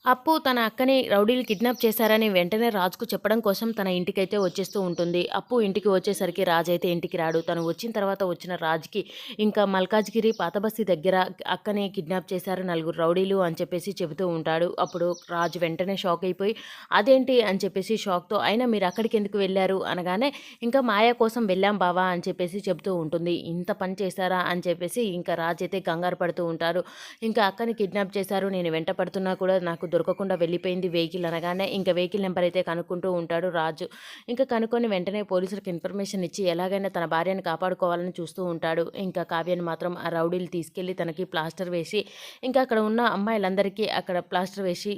అప్పు తన అక్కని రౌడీలు కిడ్నాప్ చేశారని వెంటనే రాజుకు చెప్పడం కోసం తన ఇంటికైతే వచ్చేస్తూ ఉంటుంది. అప్పు ఇంటికి వచ్చేసరికి రాజు అయితే ఇంటికి రాడు. తను వచ్చిన తర్వాత వచ్చిన రాజుకి ఇంకా మల్కాజ్గిరి పాతబస్తీ దగ్గర అక్కని కిడ్నాప్ చేశారు నలుగురు రౌడీలు అని చెప్పేసి చెబుతూ ఉంటాడు. అప్పుడు రాజు వెంటనే షాక్ అయిపోయి అదేంటి అని చెప్పేసి షాక్తో అయినా మీరు అక్కడికి ఎందుకు వెళ్ళారు అనగానే ఇంకా మాయ కోసం వెళ్ళాం బావా అని చెప్పేసి చెబుతూ ఉంటుంది. ఇంత పని చేశారా అని చెప్పేసి ఇంకా రాజు అయితే కంగారు పడుతూ ఉంటారు. ఇంకా అక్కని కిడ్నాప్ చేశారు, నేను వెంట పడుతున్నా కూడా నాకు దొరకకుండా వెళ్ళిపోయింది వెహికల్ అనగానే ఇంకా వెహికల్ నెంబర్ అయితే కనుక్కుంటూ ఉంటాడు రాజు. ఇంకా కనుక్కొని వెంటనే పోలీసులకు ఇన్ఫర్మేషన్ ఇచ్చి ఎలాగైనా తన భార్యను కాపాడుకోవాలని చూస్తూ ఉంటాడు. ఇంకా కావ్యని మాత్రం ఆ రౌడీలు తీసుకెళ్ళి తనకి ప్లాస్టర్ వేసి ఇంకా అక్కడ ఉన్న అమ్మాయిలందరికీ అక్కడ ప్లాస్టర్ వేసి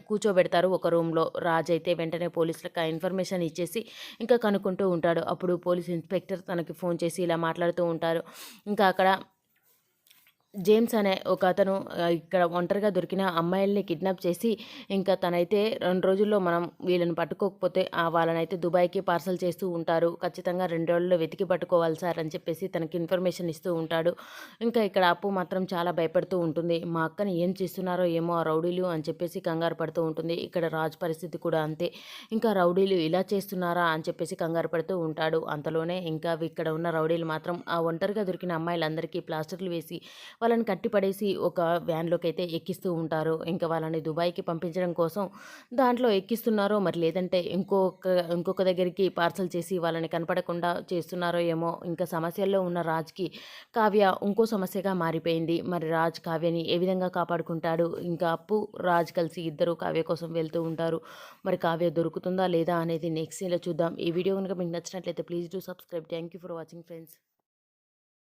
కూర్చోబెడతారు ఒక రూమ్లో. రాజు అయితే వెంటనే పోలీసులకు ఆ ఇన్ఫర్మేషన్ ఇచ్చేసి ఇంకా కనుక్కుంటూ ఉంటాడు. అప్పుడు పోలీస్ ఇన్స్పెక్టర్ తనకి ఫోన్ చేసి ఇలా మాట్లాడుతూ ఉంటారు. ఇంకా అక్కడ జేమ్స్ అనే ఒక అతను ఇక్కడ ఒంటరిగా దొరికిన అమ్మాయిల్ని కిడ్నాప్ చేసి ఇంకా తనైతే 2 రోజుల్లో మనం వీళ్ళని పట్టుకోకపోతే వాళ్ళనైతే దుబాయ్‌కి పార్సల్ చేస్తూ ఉంటారు. ఖచ్చితంగా 2 రోజుల్లో వెతికి పట్టుకోవాలి సార్ అని చెప్పేసి తనకి ఇన్ఫర్మేషన్ ఇస్తూ ఉంటాడు. ఇంకా ఇక్కడ అప్పు మాత్రం చాలా భయపడుతూ ఉంటుంది. మా అక్కని ఏం చేస్తున్నారో ఏమో ఆ రౌడీలు అని చెప్పేసి కంగారు పడుతూ ఉంటుంది. ఇక్కడ రాజు పరిస్థితి కూడా అంతే. ఇంకా రౌడీలు ఇలా చేస్తున్నారా అని చెప్పేసి కంగారు పడుతూ ఉంటాడు. అంతలోనే ఇంకా ఇక్కడ ఉన్న రౌడీలు మాత్రం ఆ ఒంటరిగా దొరికిన అమ్మాయిలందరికీ ప్లాస్టర్‌లు వేసి వాళ్ళని కట్టిపడేసి ఒక వ్యాన్‌లోకి అయితే ఎక్కిస్తూ ఉంటారు. ఇంకా వాళ్ళని దుబాయ్‌కి పంపించడం కోసం దాంట్లో ఎక్కిస్తున్నారో మరి లేదంటే ఇంకొక దగ్గరికి పార్సల్ చేసి వాళ్ళని కనపడకుండా చేస్తున్నారో ఏమో. ఇంకా సమస్యల్లో ఉన్న రాజ్‌కి కావ్య ఇంకో సమస్యగా మారిపోయింది. మరి రాజ్ కావ్యని ఏ విధంగా కాపాడుకుంటాడు? ఇంకా అప్పు, రాజ్ కలిసి ఇద్దరు కావ్య కోసం వెళ్తూ ఉంటారు. మరి కావ్య దొరుకుతుందా లేదా అనేది నెక్స్ట్ సీన్‌లో చూద్దాం. ఈ వీడియో గనుక మీకు నచ్చినట్లయితే please do subscribe. Thank you for watching friends.